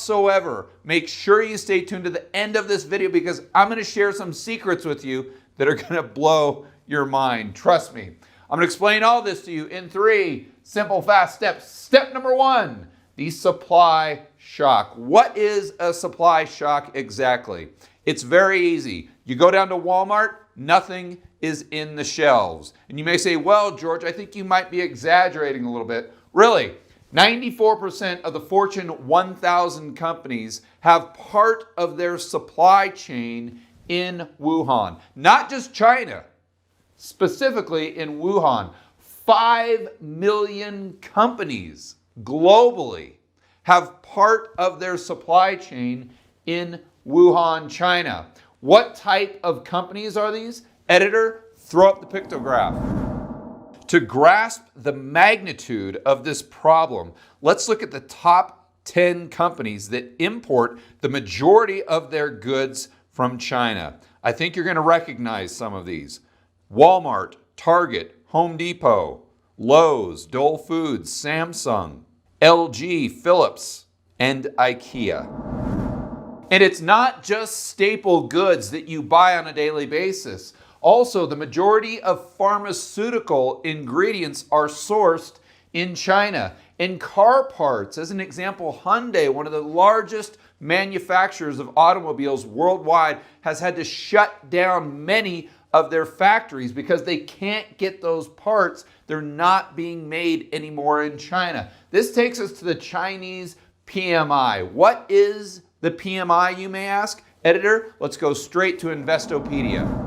whatsoever, make sure you stay tuned to the end of this video because I'm going to share some secrets with you that are going to blow your mind. Trust me. I'm going to explain all this to you in 3 simple, fast steps. Step number 1, the supply shock. What is a supply shock exactly? It's very easy. You go down to Walmart, nothing is in the shelves. And you may say, well, George, I think you might be exaggerating a little bit. Really, 94% of the Fortune 1000 companies have part of their supply chain in Wuhan. Not just China, specifically in Wuhan. 5 million companies globally have part of their supply chain in Wuhan, China. What type of companies are these? Editor, throw up the pictograph. To grasp the magnitude of this problem, let's look at the top 10 companies that import the majority of their goods from China. I think you're going to recognize some of these. Walmart, Target, Home Depot, Lowe's, Dole Foods, Samsung, LG, Philips, and IKEA. And it's not just staple goods that you buy on a daily basis. Also, the majority of pharmaceutical ingredients are sourced in China. And car parts, as an example, Hyundai, one of the largest manufacturers of automobiles worldwide, has had to shut down many of their factories because they can't get those parts. They're not being made anymore in China. This takes us to the Chinese PMI. What is the PMI, you may ask? Editor, let's go straight to Investopedia.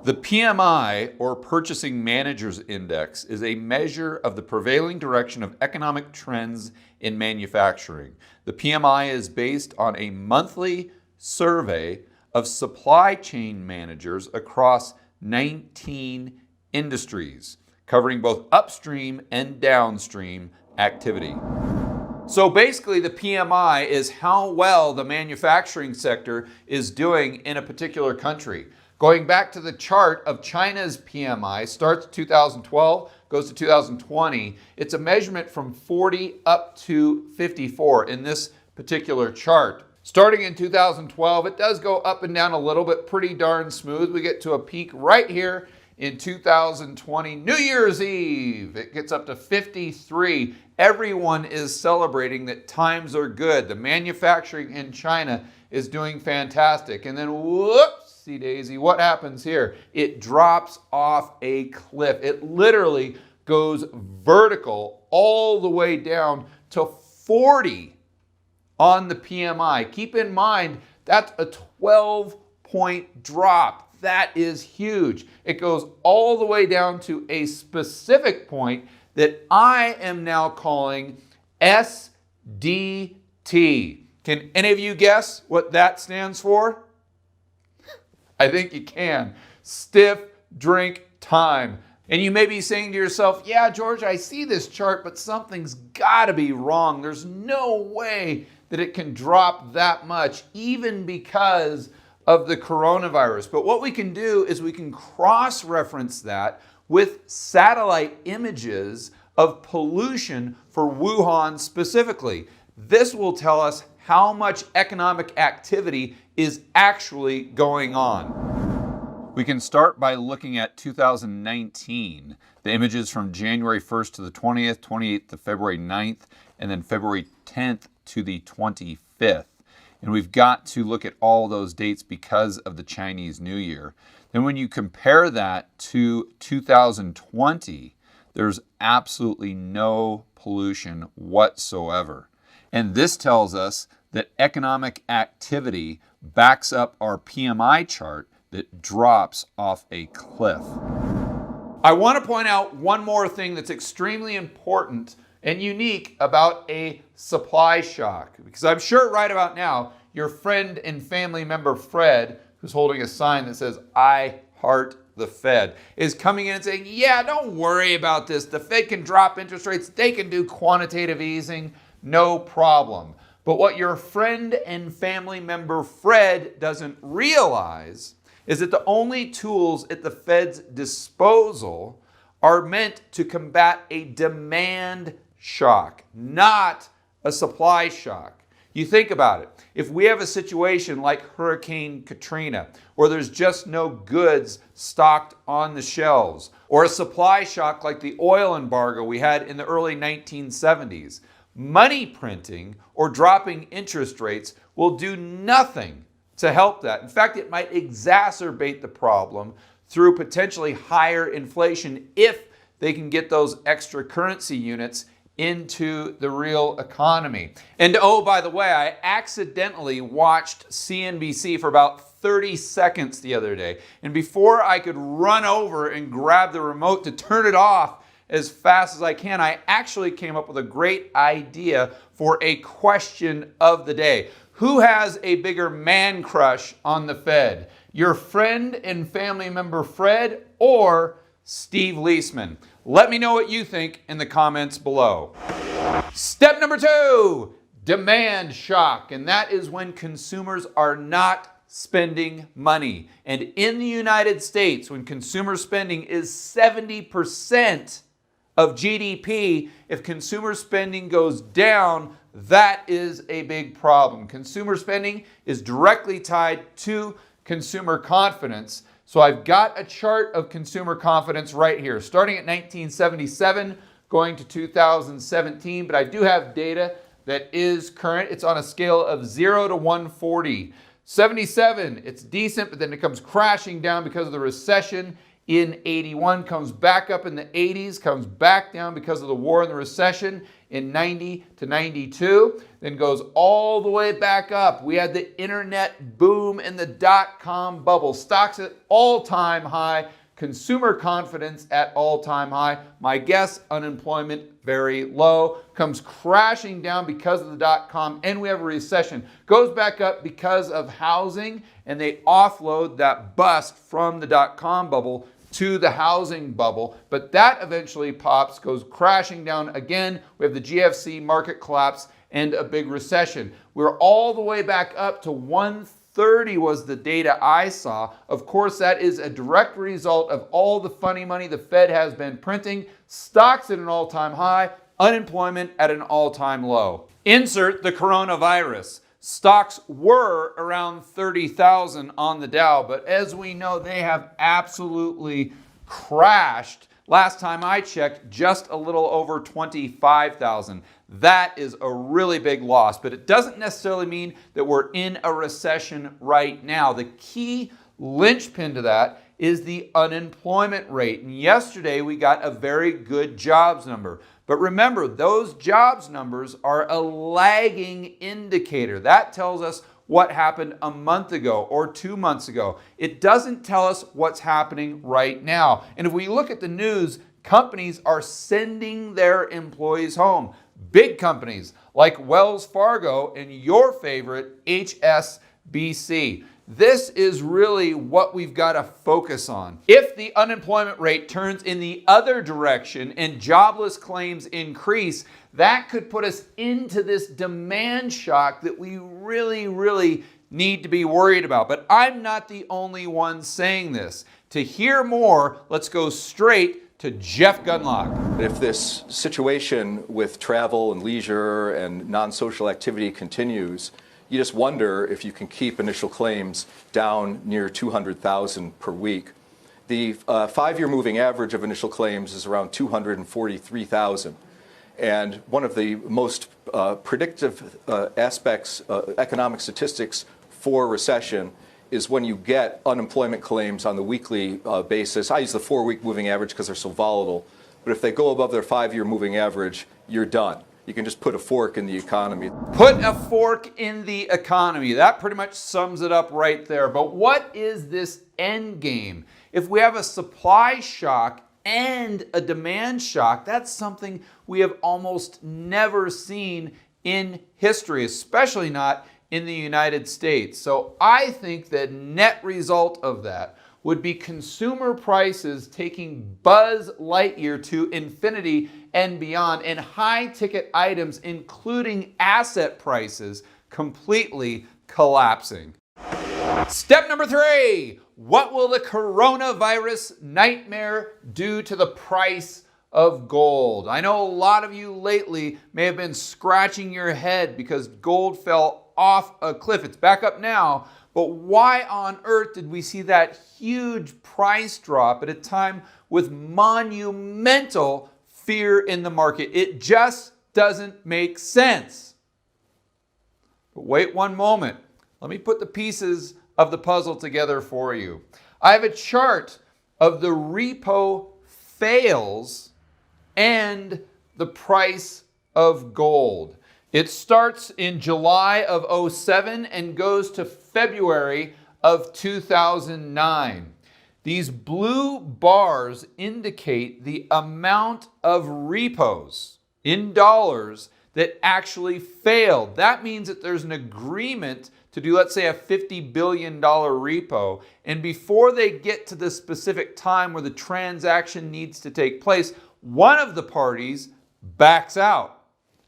The PMI, or Purchasing Managers Index, is a measure of the prevailing direction of economic trends in manufacturing. The PMI is based on a monthly survey of supply chain managers across 19 industries, covering both upstream and downstream activity. So basically, the PMI is how well the manufacturing sector is doing in a particular country. Going back to the chart of China's PMI, starts 2012, goes to 2020. It's a measurement from 40 up to 54 in this particular chart. Starting in 2012, it does go up and down a little bit, pretty darn smooth. We get to a peak right here in 2020, New Year's Eve. It gets up to 53. Everyone is celebrating that times are good. The manufacturing in China is doing fantastic. And then whoopsie daisy, what happens here? It drops off a cliff. It literally goes vertical all the way down to 40 on the PMI. Keep in mind, that's a 12-point drop. That is huge. It goes all the way down to a specific point that I am now calling SDT. Can any of you guess what that stands for? I think you can. Stiff drink time. And you may be saying to yourself, yeah, George, I see this chart, but something's got to be wrong. There's no way that it can drop that much, even because of the coronavirus. But what we can do is we can cross-reference that with satellite images of pollution for Wuhan specifically. This will tell us how much economic activity is actually going on. We can start by looking at 2019, the images from January 1st to the 20th, 28th to February 9th, and then February 10th to the 25th. And we've got to look at all those dates because of the Chinese New Year. Then when you compare that to 2020, there's absolutely no pollution whatsoever. And this tells us that economic activity backs up our PMI chart that drops off a cliff. I want to point out one more thing that's extremely important and unique about a supply shock, because I'm sure right about now your friend and family member Fred, who's holding a sign that says "I heart the Fed," is coming in and saying, yeah, don't worry about this. The Fed can drop interest rates. They can do quantitative easing. No problem. But what your friend and family member Fred doesn't realize is that the only tools at the Fed's disposal are meant to combat a demand shock, not a supply shock. You think about it. If we have a situation like Hurricane Katrina, where there's just no goods stocked on the shelves, or a supply shock like the oil embargo we had in the early 1970s, money printing or dropping interest rates will do nothing to help that. In fact, it might exacerbate the problem through potentially higher inflation if they can get those extra currency units into the real economy. And oh, by the way, I accidentally watched CNBC for about 30 seconds the other day. And before I could run over and grab the remote to turn it off as fast as I can, I actually came up with a great idea for a question of the day. Who has a bigger man crush on the Fed? Your friend and family member Fred or Steve Leisman? Let me know what you think in the comments below. Step number 2, demand shock. And that is when consumers are not spending money. And in the United States, when consumer spending is 70% of GDP, if consumer spending goes down, that is a big problem. Consumer spending is directly tied to consumer confidence. So I've got a chart of consumer confidence right here, starting at 1977, going to 2017, but I do have data that is current. It's on a scale of 0 to 140. 77, it's decent, but then it comes crashing down because of the recession in 81, comes back up in the 80s, comes back down because of the war and the recession in 90 to 92, then goes all the way back up. We had the internet boom and the dot-com bubble. Stocks at all-time high, consumer confidence at all-time high. My guess, unemployment very low. Comes crashing down because of the dot-com, and we have a recession. Goes back up because of housing, and they offload that bust from the dot-com bubble to the housing bubble, but that eventually pops, goes crashing down again. We have the GFC market collapse and a big recession. We're all the way back up to 130 was the data I saw. Of course, that is a direct result of all the funny money the Fed has been printing. Stocks at an all-time high, unemployment at an all-time low. Insert the coronavirus. Stocks were around 30,000 on the Dow, but as we know, they have absolutely crashed. Last time I checked, just a little over 25,000. That is a really big loss, but it doesn't necessarily mean that we're in a recession right now. The key linchpin to that is the unemployment rate. And yesterday we got a very good jobs number. But remember, those jobs numbers are a lagging indicator. That tells us what happened a month ago or 2 months ago. It doesn't tell us what's happening right now. And if we look at the news, companies are sending their employees home. Big companies like Wells Fargo and your favorite HSBC. This is really what we've got to focus on. If the unemployment rate turns in the other direction and jobless claims increase, that could put us into this demand shock that we really need to be worried about. But I'm not the only one saying this. To hear more, let's go straight to Jeff Gunlock. If this situation with travel and leisure and non-social activity continues, you just wonder if you can keep initial claims down near 200,000 per week. The 5-year moving average of initial claims is around 243,000. And one of the most predictive aspects, economic statistics for recession is when you get unemployment claims on the weekly basis. I use the 4-week moving average because they're so volatile. But if they go above their 5-year moving average, you're done. You can just put a fork in the economy. Put a fork in the economy. That pretty much sums it up right there. But what is this end game? If we have a supply shock and a demand shock, that's something we have almost never seen in history, especially not in the United States. So I think the net result of that would be consumer prices taking Buzz Lightyear to infinity and beyond, and high-ticket items, including asset prices, completely collapsing. Step number 3, what will the coronavirus nightmare do to the price of gold. I know a lot of you lately may have been scratching your head because gold fell off a cliff. It's back up now, but why on earth did we see that huge price drop at a time with monumental fear in the market? It just doesn't make sense. But wait one moment. Let me put the pieces of the puzzle together for you. I have a chart of the repo fails and the price of gold. It starts in July of 07 and goes to February of 2009. These blue bars indicate the amount of repos in dollars that actually failed. That means that there's an agreement to do, let's say, a $50 billion repo. And before they get to the specific time where the transaction needs to take place, one of the parties backs out.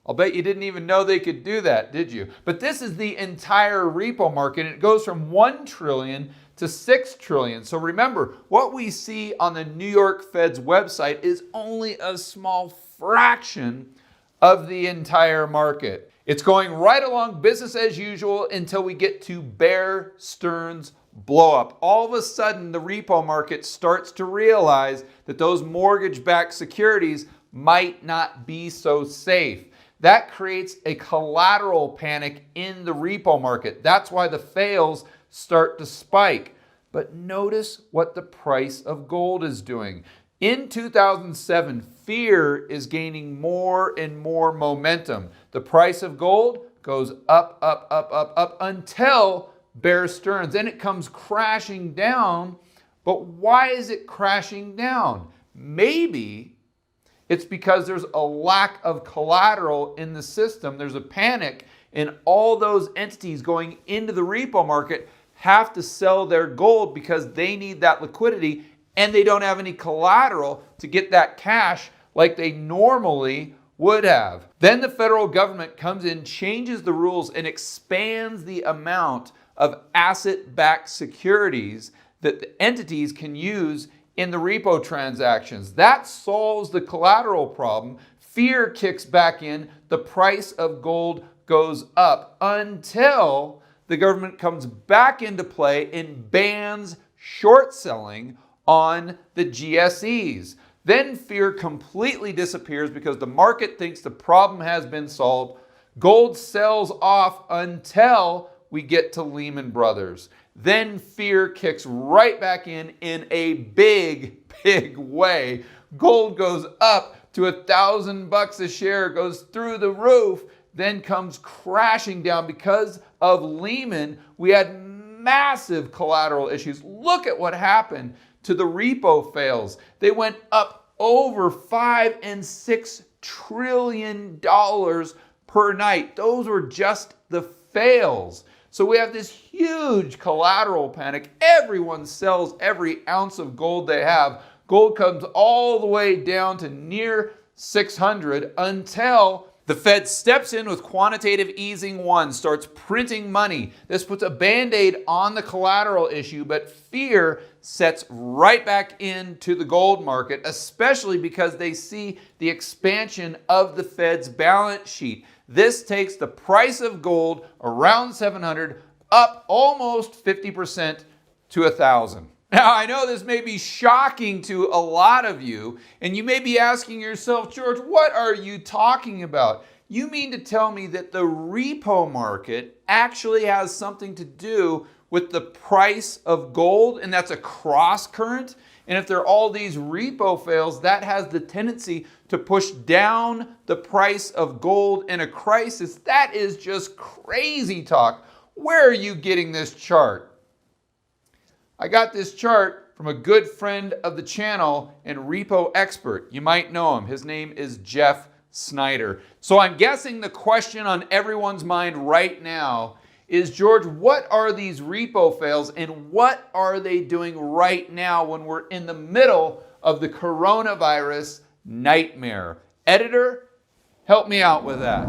I'll bet you didn't even know they could do that, did you? But this is the entire repo market, and it goes from 1 trillion to 6 trillion. So remember, what we see on the New York Fed's website is only a small fraction of the entire market. It's going right along business as usual until we get to Bear Stearns blow up. All of a sudden, the repo market starts to realize that those mortgage-backed securities might not be so safe. That creates a collateral panic in the repo market. That's why the fails start to spike. But notice what the price of gold is doing. In 2007, fear is gaining more and more momentum. The price of gold goes up, up, up, up, up until Bear Stearns. Then it comes crashing down. But why is it crashing down? Maybe it's because there's a lack of collateral in the system. There's a panic, and all those entities going into the repo market have to sell their gold because they need that liquidity, and they don't have any collateral to get that cash like they normally would have. Then the federal government comes in, changes the rules, and expands the amount of asset-backed securities that the entities can use in the repo transactions. That solves the collateral problem. Fear kicks back in. The price of gold goes up until the government comes back into play and bans short selling on the GSEs. Then fear completely disappears because the market thinks the problem has been solved. Gold sells off until we get to Lehman Brothers. Then fear kicks right back in a big, big way. Gold goes up to $1,000 a share, goes through the roof, then comes crashing down. Because of Lehman, we had massive collateral issues. Look at what happened to the repo fails. They went up over $5 and $6 trillion per night. Those were just the fails. So we have this huge collateral panic. Everyone sells every ounce of gold they have. Gold comes all the way down to near 600 until the Fed steps in with quantitative easing 1, starts printing money. This puts a Band-Aid on the collateral issue, but fear sets right back into the gold market, especially because they see the expansion of the Fed's balance sheet. This takes the price of gold around 700 up almost 50% to 1,000. Now, I know this may be shocking to a lot of you, and you may be asking yourself, George, what are you talking about? You mean to tell me that the repo market actually has something to do with the price of gold, and that's a cross current? And if there are all these repo fails, that has the tendency to push down the price of gold in a crisis. That is just crazy talk. Where are you getting this chart? I got this chart from a good friend of the channel and repo expert. You might know him. His name is Jeff Snyder. So I'm guessing the question on everyone's mind right now is, George, what are these repo fails and what are they doing right now when we're in the middle of the coronavirus nightmare? Editor, help me out with that.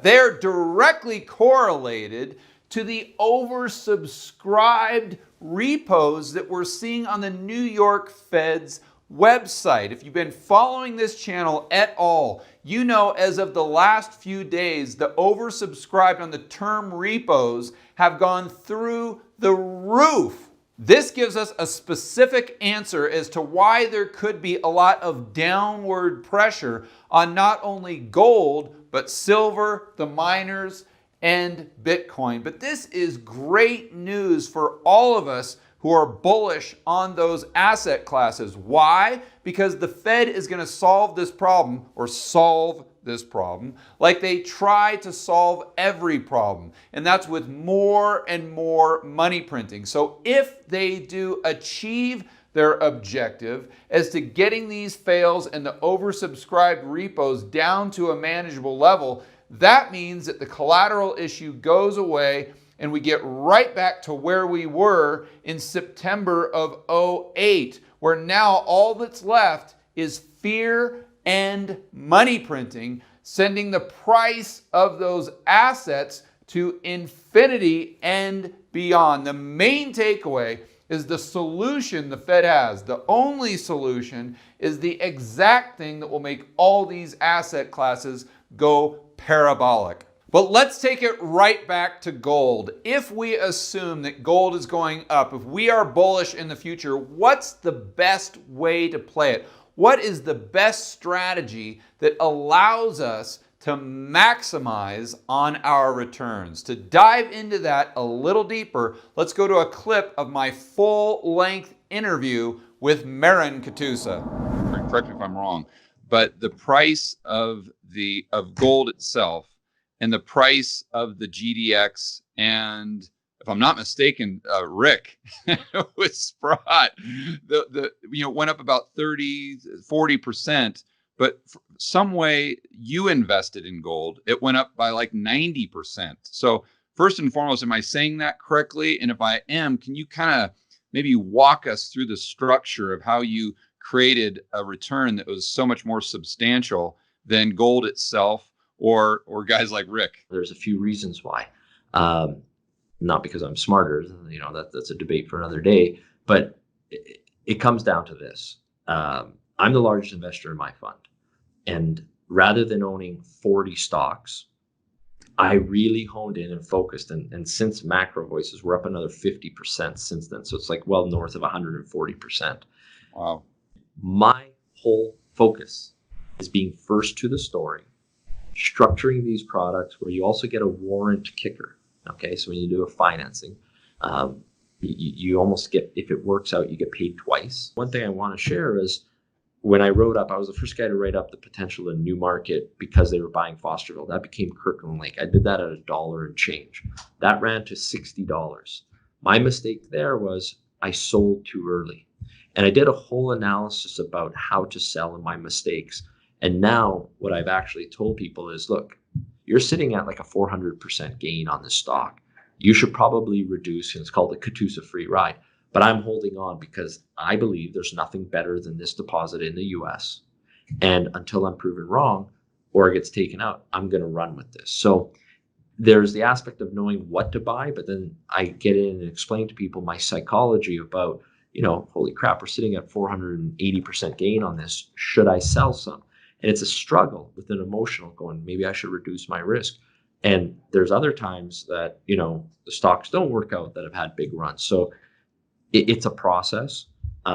They're directly correlated to the oversubscribed repos that we're seeing on the New York Fed's website, if you've been following this channel at all, you know as of the last few days, the oversubscribed on the term repos have gone through the roof. This gives us a specific answer as to why there could be a lot of downward pressure on not only gold, but silver, the miners, and Bitcoin. But this is great news for all of us who are bullish on those asset classes. Why? Because the Fed is going to solve this problem, or solve this problem, like they try to solve every problem. And that's with more and more money printing. So if they do achieve their objective as to getting these fails and the oversubscribed repos down to a manageable level, that means that the collateral issue goes away and we get right back to where we were in September of 2008, where now all that's left is fear and money printing, sending the price of those assets to infinity and beyond. The main takeaway is the solution the Fed has, the only solution, is the exact thing that will make all these asset classes go parabolic. But let's take it right back to gold. If we assume that gold is going up, if we are bullish in the future, what's the best way to play it? What is the best strategy that allows us to maximize on our returns? To dive into that a little deeper, let's go to a clip of my full-length interview with Marin Katusa. Correct me if I'm wrong, but the price of gold itself and the price of the GDX, and if I'm not mistaken, Rick with Sprott, went up about 40%, but some way you invested in gold, it went up by like 90%. So first and foremost, am I saying that correctly? And if I am, can you kind of maybe walk us through the structure of how you created a return that was so much more substantial than gold itself, or guys like Rick? There's a few reasons why. Not because I'm smarter, that's a debate for another day, but it comes down to this. I'm the largest investor in my fund. And rather than owning 40 stocks, I really honed in and focused. And since Macro Voices, we're up another 50% since then. So it's like well north of 140%. Wow. My whole focus is being first to the story, structuring these products where you also get a warrant kicker. Okay, so when you do a financing, you almost get, if it works out, you get paid twice. One thing I want to share is when I wrote up, I was the first guy to write up the potential in Newmarket because they were buying Fosterville. That became Kirkland Lake. I did that at $1 and change. That ran to $60. My mistake there was I sold too early. And I did a whole analysis about how to sell and my mistakes. And now what I've actually told people is, look, you're sitting at like a 400% gain on this stock. You should probably reduce, and it's called the Katusa free ride. But I'm holding on because I believe there's nothing better than this deposit in the US. And until I'm proven wrong or it gets taken out, I'm going to run with this. So there's the aspect of knowing what to buy, but then I get in and explain to people my psychology about, holy crap, we're sitting at 480% gain on this. Should I sell some? And it's a struggle with an emotional going, maybe I should reduce my risk. And there's other times that, the stocks don't work out that have had big runs. So it's a process.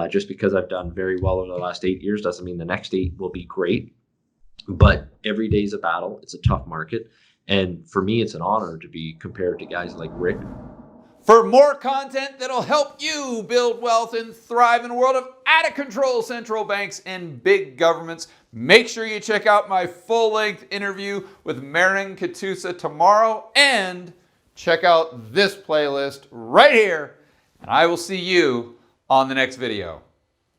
Just because I've done very well over the last 8 years doesn't mean the next 8 will be great. But every day is a battle. It's a tough market. And for me, it's an honor to be compared to guys like Rick. For more content that'll help you build wealth and thrive in a world of out-of-control central banks and big governments, make sure you check out my full-length interview with Marin Katusa tomorrow, and check out this playlist right here, and I will see you on the next video.